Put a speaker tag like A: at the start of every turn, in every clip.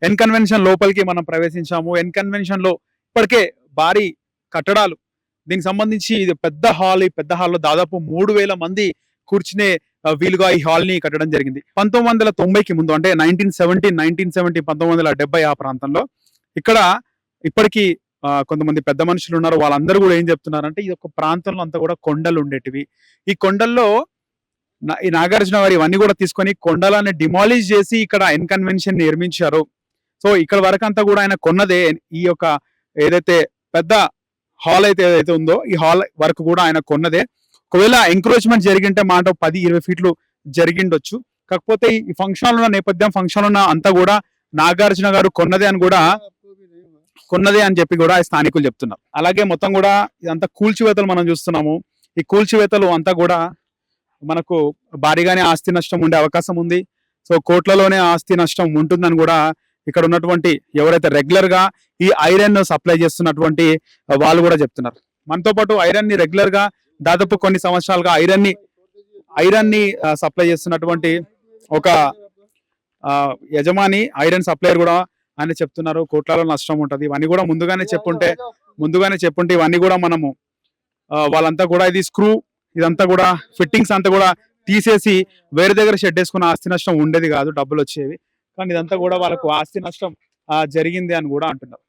A: N convention లోపలికి మనం ప్రవేశించాము. N convention లో ఇప్పటికే భారీ కట్టడాలు, దీనికి సంబంధించి ఇది పెద్ద హాల్. ఈ పెద్ద హాల్లో దాదాపు 3000 మంది కూర్చునే వీలుగా ఈ హాల్ ని కట్టడం జరిగింది. 1990కి ముందు, అంటే 1970 ఆ ప్రాంతంలో ఇక్కడ ఇప్పటికీ కొంతమంది పెద్ద మనుషులు ఉన్నారు. వాళ్ళందరూ కూడా ఏం చెప్తున్నారంటే ఈ యొక్క ప్రాంతంలో అంతా కూడా కొండలు ఉండేటివి. ఈ కొండల్లో ఈ నాగార్జున వారు ఇవన్నీ కూడా తీసుకొని కొండలని డిమాలిష్ చేసి ఇక్కడ ఎన్ కన్వెన్షన్ నిర్మించారు. సో ఇక్కడ వరకు అంతా కూడా ఆయన కొన్నదే. ఈ యొక్క ఏదైతే పెద్ద హాల్ అయితే ఏదైతే ఉందో ఈ హాల్ వరకు కూడా ఆయన కొన్నదే. ఒకవేళ ఎంక్రోచ్మెంట్ జరిగింటే మాట 10-20 ఫీట్లు జరిగిండొచ్చు. కాకపోతే ఈ ఫంక్షన్ ఉన్న నేపథ్యం, ఫంక్షన్ ఉన్న అంతా కూడా నాగార్జున గారు కొన్నదే అని చెప్పి కూడా స్థానికులు చెప్తున్నారు. అలాగే మొత్తం కూడా ఇదంతా కూల్చివేతలు మనం చూస్తున్నాము. ఈ కూల్చివేతలు అంతా కూడా మనకు భారీగానే ఆస్తి నష్టం ఉండే అవకాశం ఉంది. సో కోట్లలోనే ఆస్తి నష్టం ఉంటుందని కూడా ఇక్కడ ఉన్నటువంటి ఎవరైతే రెగ్యులర్ గా ఈ ఐరన్ సప్లై చేస్తున్నటువంటి వాళ్ళు కూడా చెప్తున్నారు. మనతో పాటు ఐరన్ ని రెగ్యులర్ గా దాదాపు కొన్ని సంవత్సరాలుగా ఐరన్ ని సప్లై చేస్తున్నటువంటి ఒక యజమాని, ఐరన్ సప్లైయర్ కూడా అని చెప్తున్నారు. కోట్లలో నష్టం ఉంటది. ఇవన్నీ కూడా ముందుగానే చెప్పుంటే ఇవన్నీ కూడా మనము వాళ్ళంతా కూడా ఇది స్క్రూ, ఇదంతా కూడా ఫిట్టింగ్స్ అంతా కూడా తీసేసి వేరే దగ్గర షెడ్ వేసుకున్న ఆస్తి నష్టం ఉండేది కాదు, డబ్బులు వచ్చేవి. కానీ ఇదంతా కూడా వాళ్ళకు ఆస్తి నష్టం జరిగింది అని కూడా అంటున్నారు.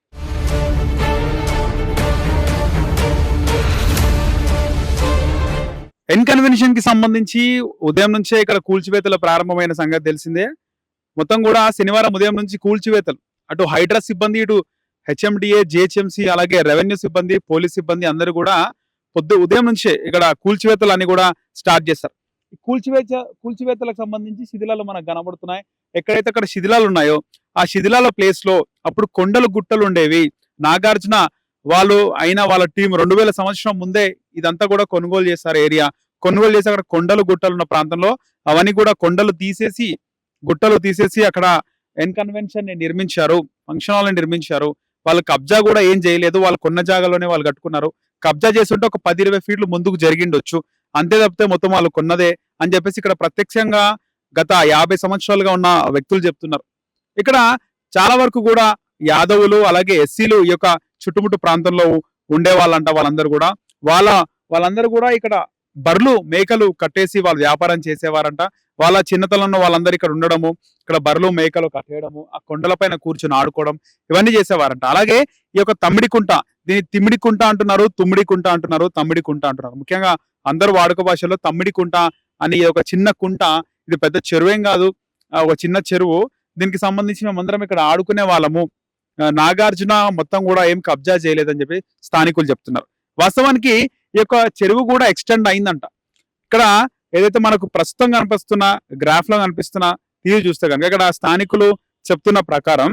A: ఎన్ కన్వెన్షన్ కి సంబంధించి ఉదయం నుంచే ఇక్కడ కూల్చివేతలు ప్రారంభమైన సంగతి తెలిసిందే. మొత్తం కూడా శనివారం ఉదయం నుంచి కూల్చివేతలు, అటు హైడ్రా సిబ్బంది, ఇటు హెచ్ఎండిఏ, జిహెచ్ఎంసి, అలాగే రెవెన్యూ సిబ్బంది, పోలీస్ సిబ్బంది అందరూ కూడా ఉదయం నుంచే ఇక్కడ కూల్చివేతలు అన్ని కూడా స్టార్ట్ చేస్తారు. ఈ కూల్చివేతలకు సంబంధించి శిథిలాలు మనకు కనబడుతున్నాయి. ఎక్కడైతే అక్కడ శిథిలాలు ఉన్నాయో ఆ శిథిలాల ప్లేస్ లో అప్పుడు కొండలు గుట్టలు ఉండేవి. నాగార్జున వాళ్ళ టీం 2000 సంవత్సరం ముందే ఇదంతా కూడా కొనుగోలు చేస్తారు. కొనుగోలు చేసి అక్కడ కొండలు గుట్టలు ఉన్న ప్రాంతంలో అవన్నీ కూడా గుట్టలు తీసేసి అక్కడ ఎన్ కన్వెన్షన్ ని నిర్మించారు, ఫంక్షన్ హాల్ ని నిర్మించారు. వాళ్ళు కబ్జా కూడా ఏం చేయలేదు, వాళ్ళు కొన్న జాగాలోనే వాళ్ళు కట్టుకున్నారు. కబ్జా చేస్తుంటే ఒక 10-20 ఫీట్లు ముందుకు జరిగిండొచ్చు, అంతే తప్పితే మొత్తం వాళ్ళు కొన్నదే అని చెప్పేసి ఇక్కడ ప్రత్యక్షంగా గత 50 సంవత్సరాలుగా ఉన్న వ్యక్తులు చెప్తున్నారు. ఇక్కడ చాలా వరకు కూడా యాదవులు అలాగే ఎస్సీలు ఈ యొక్క చుట్టుముట్టు ప్రాంతంలో ఉండే వాళ్ళంట. వాళ్ళందరూ కూడా ఇక్కడ బర్లు మేకలు కట్టేసి వాళ్ళు వ్యాపారం చేసేవారంట. వాళ్ళ చిన్నతనంలో వాళ్ళందరూ ఇక్కడ ఉండడము, ఇక్కడ బర్లు మేకలు కట్టేయడము, ఆ కొండలపైన కూర్చొని ఆడుకోవడం ఇవన్నీ చేసేవారంట. అలాగే ఈ యొక్క తమ్మిడికుంట, దీన్ని తిమ్మిడికుంట అంటున్నారు, తుమ్మిడికుంట అంటున్నారు, తమ్మిడికుంట అంటున్నారు. ముఖ్యంగా అందరూ వాడుక భాషలో తమ్మిడికుంట అని ఒక చిన్న కుంట, ఇది పెద్ద చెరువేం కాదు, ఒక చిన్న చెరువు. దీనికి సంబంధించి మేమందరం ఇక్కడ ఆడుకునే వాళ్ళము. నాగార్జున మొత్తం కూడా ఏం కబ్జా చేయలేదని చెప్పి స్థానికులు చెప్తున్నారు. వాస్తవానికి ఈ యొక్క చెరువు కూడా ఎక్స్టెండ్ అయిందంట. ఇక్కడ ఏదైతే మనకు ప్రస్తుతం కనిపిస్తున్న గ్రాఫ్ లో కనిపిస్తున్న తీరు చూస్తే కనుక ఇక్కడ స్థానికులు చెప్తున్న ప్రకారం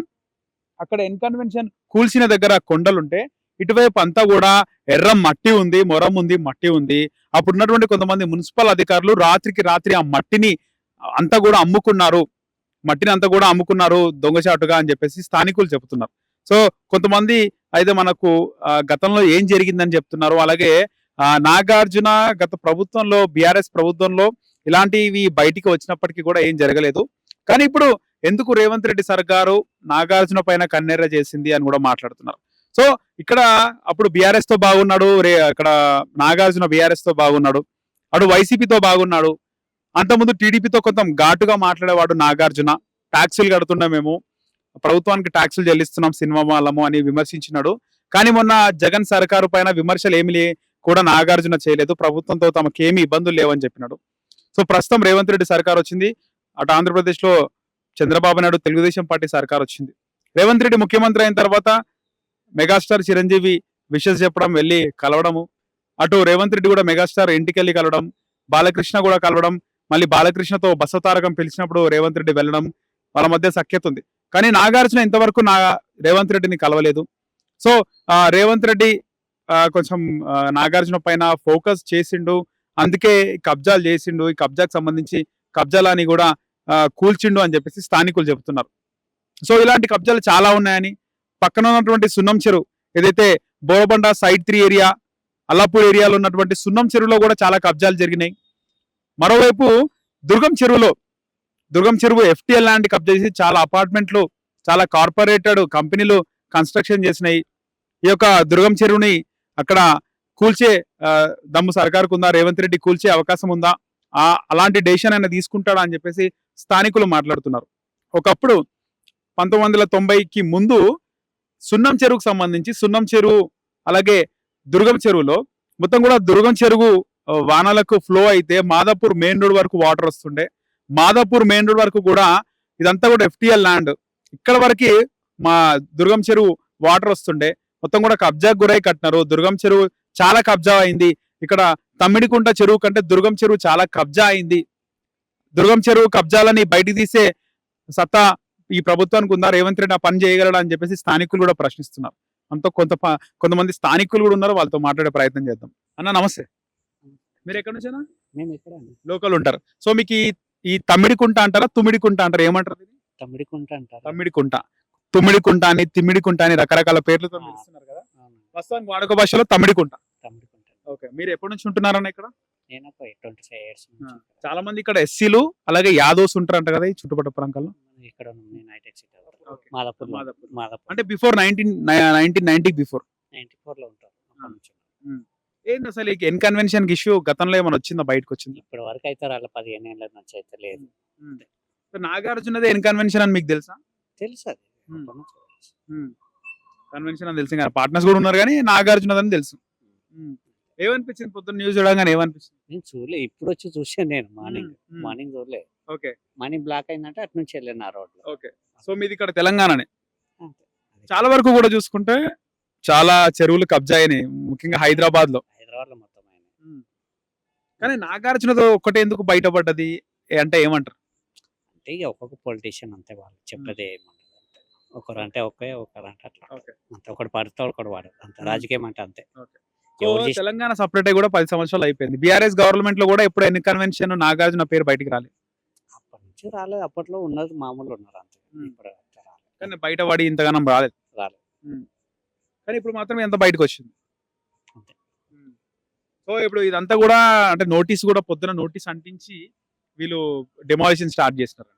A: అక్కడ ఎన్ కన్వెన్షన్ కూల్చిన దగ్గర కొండలుంటే ఇటువైపు అంతా కూడా ఎర్ర మట్టి ఉంది, మొరం ఉంది, మట్టి ఉంది. అప్పుడు ఉన్నటువంటి కొంతమంది మున్సిపల్ అధికారులు రాత్రికి రాత్రి ఆ మట్టిని అంతా కూడా అమ్ముకున్నారు దొంగచాటుగా అని చెప్పేసి స్థానికులు చెబుతున్నారు. సో కొంతమంది అయితే మనకు గతంలో ఏం జరిగిందని చెప్తున్నారు. అలాగే నాగార్జున గత ప్రభుత్వంలో, బీఆర్ఎస్ ప్రభుత్వంలో ఇలాంటివి బయటికి వచ్చినప్పటికీ కూడా ఏం జరగలేదు. కానీ ఇప్పుడు ఎందుకు రేవంత్ రెడ్డి సర్కారు నాగార్జున పైన కన్నెర్ర చేసింది అని కూడా మాట్లాడుతున్నారు. సో ఇక్కడ అప్పుడు బీఆర్ఎస్ తో బాగున్నాడు, ఇక్కడ నాగార్జున బీఆర్ఎస్ తో బాగున్నాడు, అటు వైసీపీతో బాగున్నాడు. అంతకుముందు టీడీపీతో కొంత ఘాటుగా మాట్లాడేవాడు నాగార్జున. ట్యాక్సులు కడుతున్నాం, మేము ప్రభుత్వానికి ట్యాక్సులు చెల్లిస్తున్నాం సినిమా వాళ్ళము అని విమర్శించినాడు. కానీ మొన్న జగన్ సర్కారు పైన విమర్శలు ఏమి కూడా నాగార్జున చేయలేదు, ప్రభుత్వంతో తమకేమీ ఇబ్బందులు లేవని చెప్పినాడు. సో ప్రస్తుతం రేవంత్ రెడ్డి సర్కార్ వచ్చింది, అటు ఆంధ్రప్రదేశ్ లో చంద్రబాబు నాయుడు తెలుగుదేశం పార్టీ సర్కార్ వచ్చింది. రేవంత్ రెడ్డి ముఖ్యమంత్రి అయిన తర్వాత మెగాస్టార్ చిరంజీవి విషెస్ చెప్పడం, వెళ్ళి కలవడము, అటు రేవంత్ రెడ్డి కూడా మెగాస్టార్ ఇంటికి వెళ్ళి కలవడం, బాలకృష్ణ కూడా కలవడం, మళ్ళీ బాలకృష్ణతో బసవతారకం పిలిచినప్పుడు రేవంత్ రెడ్డి వెళ్ళడం, వాళ్ళ మధ్య సఖ్యత ఉంది. కానీ నాగార్జున ఇంతవరకు రేవంత్ రెడ్డిని కలవలేదు. సో రేవంత్ రెడ్డి కొంచెం నాగార్జున పైన ఫోకస్ చేసిండు, అందుకే కబ్జాలు చేసిండు, ఈ కబ్జాకు సంబంధించి కబ్జాలని కూడా కూల్చిండు అని చెప్పేసి స్థానికులు చెబుతున్నారు. సో ఇలాంటి కబ్జాలు చాలా ఉన్నాయని, పక్కన ఉన్నటువంటి సున్నం చెరువు ఏదైతే బోరబండ సైడ్ 3 ఏరియా, అల్లాపూర్ ఏరియాలో ఉన్నటువంటి సున్నం చెరువులో కూడా చాలా కబ్జాలు జరిగినాయి. మరోవైపు దుర్గం చెరువు FTL ల్యాండ్ కబ్జా చేసి చాలా అపార్ట్మెంట్లు చాలా కార్పొరేటెడ్ కంపెనీలు కన్స్ట్రక్షన్ చేసినాయి. ఈ యొక్క దుర్గం చెరువుని అక్కడ కూల్చే దమ్ము సర్కార్కు ఉందా, రేవంత్ రెడ్డి కూల్చే అవకాశం ఉందా, అలాంటి డెసిషన్ ఆయన తీసుకుంటాడా అని చెప్పేసి స్థానికులు మాట్లాడుతున్నారు. ఒకప్పుడు 1990కి ముందు సున్నం చెరువుకు సంబంధించి సున్నం చెరువు అలాగే దుర్గం చెరువులో మొత్తం కూడా దుర్గం చెరువు వానలకు ఫ్లో అయితే మాదాపూర్ మెయిన్ రోడ్ వరకు వాటర్ వస్తుండే. మాదాపూర్ మెయిన్ రోడ్ వరకు కూడా ఇదంతా కూడా ఎఫ్టిఎల్ ల్యాండ్. ఇక్కడ వరకు మా దుర్గం చెరువు వాటర్ వస్తుండే. మొత్తం కూడా కబ్జాకు గురై కట్టినారు. దుర్గం చెరువు చాలా కబ్జా అయింది. ఇక్కడ తమ్మిడికుంట చెరువు కంటే దుర్గం చెరువు చాలా కబ్జా అయింది. దుర్గం చెరువు కబ్జాలని బయటికి తీసే సత్తా ఈ ప్రభుత్వానికి ఉందా, రేవంత్ రెడ్డి ఆ పని చేయగలడా అని చెప్పేసి స్థానికులు కూడా ప్రశ్నిస్తున్నారు. అంతా కొంతమంది స్థానికులు కూడా ఉన్నారు, వాళ్ళతో మాట్లాడే ప్రయత్నం చేద్దాం. అన్న నమస్తే, మీరు ఎక్కడి నుంచేనా?
B: మేము ఇక్కడ
A: లోకల్ ఉంటారు. సో మీకు ఈ తమ్మిడికుంట అంటారా తుమ్మిడికుంట అంటారా, ఏమంటారు?
B: తమ్మిడికుంట అంటారు.
A: తమ్మిడికుంట, తుమ్మిడికుంట అని తిమ్మిడికుంట అని రకరకాల పేర్లతో పిలుస్తున్నారు కదా. ప్రస్తుతానికి వాడుక భాషలో తమ్మిడికుంట.
B: తమ్మిడికుంట.
A: ఓకే, మీరు ఎప్పటి నుంచి ఉంటున్నారన్న ఇక్కడ?
B: నేను 25 years నుంచి
A: చాలా మంది ఇక్కడ ఎస్సీలు అలాగే యాదవ్స్ ఉంటారంట కదా ఈ చుట్టుపక్కల ప్రాంతాల్లో.
B: ఇక్కడ నేను హైటెక్ సిటీ మాదాపూర్.
A: అంటే బిఫోర్ 1990 బిఫోర్
B: 94 లో ఉంటాను. అప్పటి నుంచి
A: ఏంటి అసలు ఈ ఇన్కన్వెన్షన్ ఇష్యూ గతంలో ఏమైనా వచ్చిందా, బయటకు వచ్చింది?
B: ఇప్పటి వరకు అయితే అలా 15 ఏళ్ళ నుంచి అయితే లేదు.
A: నాగార్జునదే ఇన్కన్వెన్షన్ అని మీకు తెలుసా?
B: తెలుసు అది అప్పటి నుంచి తెలుసు.
A: కన్వెన్షన్ అని తెలుసు, పార్ట్నర్స్ కూడా ఉన్నారు కానీ నాగార్జునదని తెలుసు. ఏమనిపించింది పొద్దున్న న్యూస్ చూడగానే, ఏమనిపించింది?
B: నేను చూడలే, ఇప్పుడు వచ్చి చూసాను. నేను మార్నింగ్ చూడలే.
A: ఓకే,
B: మార్నింగ్ బ్లాక్ అయిందంటే అటు నుంచి వెళ్ళాను ఆ రోడ్ లో.
A: ఓకే, సో మీది ఇక్కడ తెలంగాణనే. చాలా వరకు కూడా చూసుకుంటే చాలా చెరువులు కబ్జా అయినాయి, ముఖ్యంగా హైదరాబాద్ లో
B: మొత్తం అయినాయి.
A: కానీ నాగార్జునతో ఒక్కటే ఎందుకు బయటపడ్డది అంటే ఏమంటారు?
B: అంటే ఇక ఒక్కొక్క పొలిటీషియన్ అంతే, వాళ్ళు చెప్పేది ఏమంటారు. ఒకరు అంటే ఒకే, ఒకరు అంటే అట్లా అంతే. ఒకటి పడతాడు, ఒకటి వాడదు అంతే. రాజకీయం అంటే అంతే.
A: తెలంగాణ సపరేట్ కూడా 10 సంవత్సరాలు అయిపోయింది. బీఆర్ఎస్ గవర్నమెంట్ లో కూడా ఎప్పుడు ఎన్ని కన్వెన్షన్ నాగార్జున పేరు బయటికి రాలేదు.
B: అప్పటి నుంచి రాలేదు. అప్పట్లో ఉన్నది మామూలు ఉన్నారు అంతే. ఇప్పుడు
A: కానీ బయట పడి ఇంతగానం రాలేదు. కానీ ఇప్పుడు మాత్రం ఎంత బయటకు వచ్చింది. సో ఇప్పుడు ఇదంతా కూడా అంటే నోటీస్ కూడా పొద్దున నోటీస్ అంటించి వీళ్ళు డెమాలిషన్ స్టార్ట్ చేస్తున్నారు.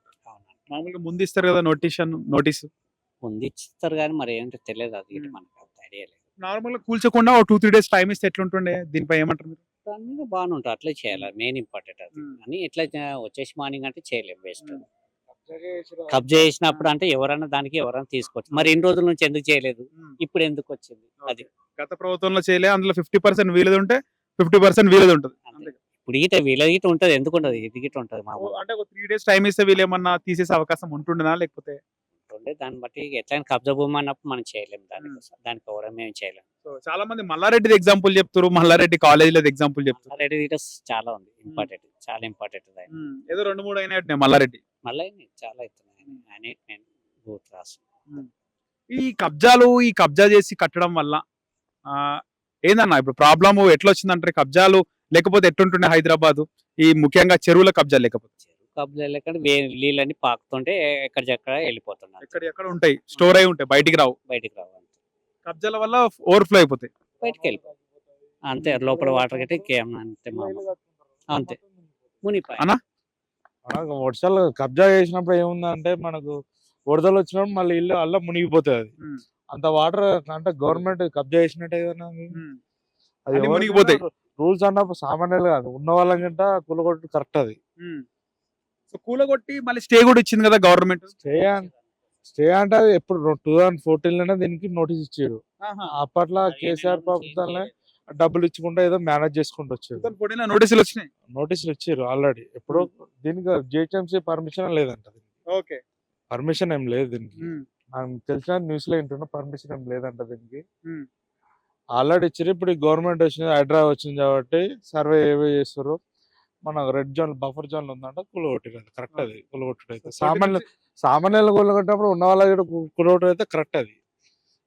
A: మామూలుగా ముందు ఇస్తారు కదా నోటీస్
B: ముందు ఇస్తారు కానీ మరి ఏంటో తెలియదు. అది మనకు ఐడియా లేదు.
A: నార్మల్ గా కూల్చకుండా 2-3 days టైం ఇస్తే ఎట్లుంటుండే, దీనిపై ఏమంటారు మీరు?
B: దాని మీద బాగానే ఉంటుంది, అట్లే చేయాలి. మెయిన్ ఇంపార్టెంట్ అది. అని ఎట్లా వచ్చేసి మార్నింగ్ అంటే చేయలేము, వేస్ట్. కబ్జా చేసినప్పుడు అంటే ఎవరైనా తీసుకోవచ్చు. మరి ఇన్ని రోజుల నుంచి ఎందుకు చేయలేదు, ఇప్పుడు ఎందుకు వచ్చింది? అది
A: గత ప్రభుత్వంలో చేయలే, అందులో 50% వీలది ఉంటే 50% వీలది ఉంటుంది.
B: ఇప్పుడు వీళ్ళ గీట ఉంటది, ఎందుకు ఉండదు? ఇది గీట ఉంటది.
A: అంటే ఒక 3 days టైం ఇస్తే వీళ్ళు ఏమన్నా తీసేసే అవకాశం ఉంటుండేనా, లేకపోతే
B: దాన్ని బట్టి ఎట్లయినా కబ్జా భూమి అన్నప్పుడు మనం చేయలేము. దానికి ఎవరైనా మేము చేయలేము.
A: చాలా మంది మల్లారెడ్డి ఎగ్జాంపుల్ చెప్తారు, మల్లారెడ్డి కాలేజీలో ఎగ్జాంపుల్ చెప్తారు.
B: మల్లారెడ్డి చాలా ఉంది, ఇంపార్టెంట్, చాలా ఇంపార్టెంట్.
A: ఏదో 2-3 అయినట్టు మల్లారెడ్డి
B: మళ్ళీ చాలా అవుతున్నాయి.
A: ఈ కబ్జా చేసి కట్టడం వల్ల ఏందన్నా ఇప్పుడు ప్రాబ్లమ్ ఎట్లా వచ్చిందంటే, కబ్జాలు లేకపోతే ఎట్లుంటుండే హైదరాబాద్, ఈ ముఖ్యంగా చెరువుల కబ్జా లేకపోతే?
B: కబ్జా లేకుండా నీళ్ళని పాకుతుంటే ఎక్కడికెక్కడ వెళ్ళిపోతున్నారు.
A: ఎక్కడ ఉంటాయి, స్టోర్ అయి ఉంటాయి, బయటికి రావు. కబ్జాల వల్ల ఓవర్ఫ్లో అయిపోతాయి,
B: బయటికి వెళ్ళిపోతాయి అంతే. లోపల వాటర్ కట్టి అంతే మునిపోయి.
C: వర్షాలు కబ్జా చేసినప్పుడు ఏముందంటే, మనకు వరదలు వచ్చినప్పుడు మళ్ళీ ఇల్లు అలా మునిగిపోతుంది. అది అంత వాటర్ అంటే గవర్నమెంట్ కబ్జా చేసినట్టే కదా, అది
A: మునిగిపోతాయి.
C: రూల్స్ అన్నప్పుడు సామాన్యులు కాదు, ఉన్న వాళ్ళకంట కూలగొట్టు కరెక్ట్. అది
A: సో కూలగొట్టి మళ్ళీ స్టే కూడా ఇచ్చింది కదా గవర్నమెంట్.
C: స్టే అంటే అది ఎప్పుడు 2014 దీనికి నోటీస్ ఇచ్చారు. అప్పట్లో కేసీఆర్ ప్రభుత్వాన్ని డబ్బులు ఇచ్చుకుంటా ఏదో మేనేజ్ చేసుకుంటూ వచ్చారు. నోటీసులు ఇచ్చారు ఆల్రెడీ. ఎప్పుడు దీనికి జిహెచ్ఎంసీ పర్మిషన్ లేదంట. పర్మిషన్ ఏం లేదు దీనికి. నాకు తెలిసిన న్యూస్ లో ఏంటన్నా పర్మిషన్ ఏం లేదంట దీనికి. ఆల్రెడీ ఇచ్చారు. ఇప్పుడు గవర్నమెంట్ వచ్చింది, హైదరాబాద్ వచ్చింది కాబట్టి సర్వే ఏవే చేస్తారు. మన రెడ్ జోన్, బఫర్ జోన్ ఉందంట, కూలగొట్టారు. కరెక్ట్. అది కూలగొట్టుడు అయితే సామాన్యులు కూలగొట్టినప్పుడు ఉన్న వాళ్ళ కూలగొట్టుడు అయితే కరెక్ట్.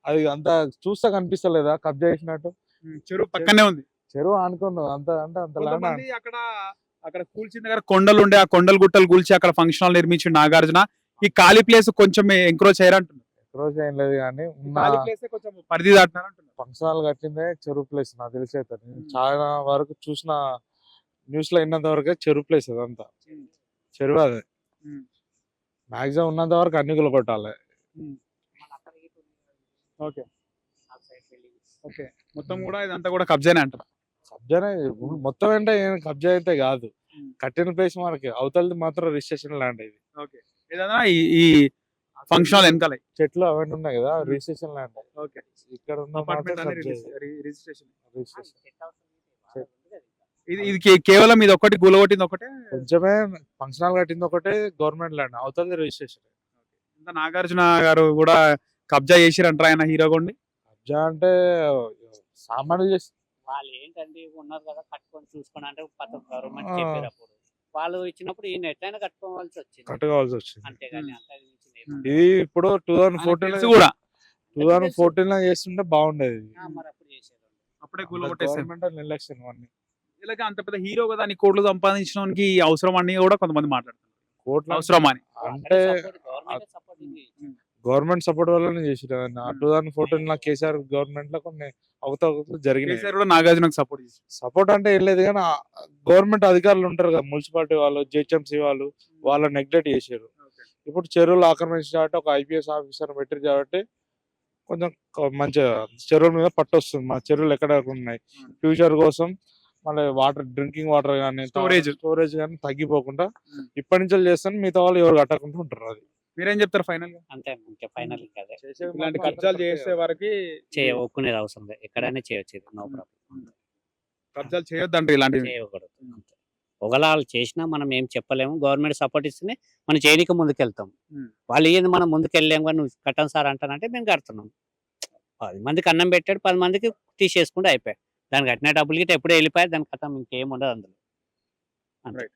C: అది అంత చూస్తా కనిపిస్తలేదా కబ్జా చేసినట్టు?
A: చెరువు పక్కనే ఉంది,
C: చెరువు అనుకున్నావు అంత అంటే అంత
A: అక్కడ కూల్చిన దగ్గర కొండలు ఉండే, ఆ కొండలు గుట్టలు కూల్చి అక్కడ ఫంక్షన్ హాల్ నిర్మించి నాగార్జున. ఈ ఖాళీ ప్లేస్ కొంచెం ఎంక్రోచ్ అయ్యారంటున్నారు.
C: ఎంక్రోచ్ ఏం లేదు కానీ
A: కొంచెం పరిధి దాటినారంటున్నారు.
C: ఫంక్షన్ హాల్ కట్టిందే చెరువు ప్లేస్ నాకు తెలిసి అయితే. చాలా వరకు చూసిన న్యూస్ లో విన్నంత వరకు చెరువు ప్లేస్ అదంతా చెరువు. అదే మాక్సిమం ఉన్నంత వరకు అన్ని కూలగొట్టాలి.
A: ఓకే ఓకే మొత్తం కూడా ఇదంతా కూడా కబ్జానే అంటారు.
C: కబ్జానే మొత్తం అంటే ఏం కబ్జా అయితే కాదు, కట్టిన ప్లేస్ మనకి, అవతలది మాత్రం రిజిస్ట్రేషన్ ల్యాండ్ ఇది.
A: ఓకే ఏదైనా ఈ ఫంక్షన్ హాల్ వెనకాల
C: చెట్లు అవన్నీ ఉన్నాయి కదా, రిజిస్ట్రేషన్ ల్యాండ్.
A: ఓకే
C: ఇక్కడ ఉన్న
A: అపార్ట్మెంట్
C: మాత్రం
A: అనే
C: కబ్జా.
A: రిజిస్ట్రేషన్.
C: రిజిస్ట్రేషన్
A: ఇది కేవలం ఇది ఒకటి గులగొట్టింది ఒకటే.
C: కొంచెమే ఫంక్షన్ హాల్ కట్టింది ఒకటే గవర్నమెంట్ ల్యాండ్, అవతలది రిజిస్ట్రేషన్.
A: ఇంత నాగార్జున గారు కూడా కబ్జా చేసిరంటారా ఆయన హీరోగా ఉండి?
C: కబ్జా అంటే సామాన్యులు చేసి
B: వాళ్ళు ఏంటండి ఉన్నారు కదా కట్టుకొని చూసుకొని అంటే గవర్నమెంట్
C: ఆ.
B: చెప్పారు అప్పుడు వాళ్ళు ఇచ్చినప్పుడు ఈయన ఎట్లయినా కట్టుకోవాల్సి వచ్చింది
C: కట్టుకోవాల్సి వచ్చింది.
B: అంతేగాని అంత మించి లేదు.
C: ఇది ఇప్పుడు
A: ఆయనకు
C: 2014
A: తెలుసు కూడా
C: 2014 లో చేస్తుంటే బాగుండేది.
B: మరి అప్పుడు చేసేది
A: అప్పుడే గులగొట్టేసారు.
C: గవర్నమెంట్ నిర్లక్ష్యం అన్ని.
A: ఇలాగ అంత పెద్ద హీరో కదా నీ కోట్లు సంపాదించడానికి అవసరం అని కూడా కొంతమంది మాట్లాడుతున్నారు.
C: కోట్ల
A: అవసరం అని.
C: అంటే
B: సపోర్ట్
C: గవర్నమెంట్ సపోర్ట్ వల్లనే చేసిరు. 2014 లో కేసీఆర్ గవర్నమెంట్ లో కొన్ని అవకతవకలు జరిగినాయి.
A: కేసీఆర్ కూడా నాగార్జునకు సపోర్ట్ చేసి.
C: సపోర్ట్ అంటే ఏం లేదు కానీ గవర్నమెంట్ అధికారులు ఉంటారు కదా, మున్సిపాలిటీ వాళ్ళు, జిహెచ్ఎంసీ వాళ్ళు, వాళ్ళ నెగ్లెక్ట్ చేశారు. ఇప్పుడు చెరువులు ఆక్రమించి కాబట్టి ఒక ఐపీఎస్ ఆఫీసర్ పెట్టారు కాబట్టి కొంచెం మంచిగా చెరువుల మీద పట్టు వస్తుంది. మా చెరువులు ఎక్కడ ఉన్నాయి, ఫ్యూచర్ కోసం మళ్ళీ వాటర్, డ్రింకింగ్ వాటర్ కానీ స్టోరేజ్ కానీ తగ్గిపోకుండా ఇప్పటి నుంచి చేస్తాను, మిగతా వాళ్ళు ఎవరు కట్టకుండా ఉంటారు. అది
A: మీరేం చెప్తారు ఫైనల్ గా?
B: అంతే ఇంకా ఫైనల్ కదా
A: ఇలాంటి కబ్జాలు చేసే వారికి
B: ఒప్పుకునేది అవసరం లేదు, ఎక్కడైనా చేయొచ్చు, నో ప్రాబ్లం.
A: కబ్జాలు చేయొద్దంటారు ఇలాంటివి.
B: చేయకూడదు అంతే. ఒకవేళ వాళ్ళు చేసినా మనం ఏం చెప్పలేము, గవర్నమెంట్ సపోర్ట్ ఇస్తేనే మనం చేయడానికి ముందుకెళ్తాం. వాళ్ళు ఏంది మనం ముందుకెళ్ళలేము కానీ నువ్వు కట్టం సార్ అంటానంటే మేము కడుతున్నాం. 10 మందికి అన్నం పెట్టాడు, 10 మందికి తీసేసుకుంటే అయిపోయాయి. దానికి కట్టిన డబ్బులు గిట్ట ఎప్పుడో వెళ్ళిపోయాయి, దాని కథ ఇంకేం ఉండదు అందులో.
A: రైట్.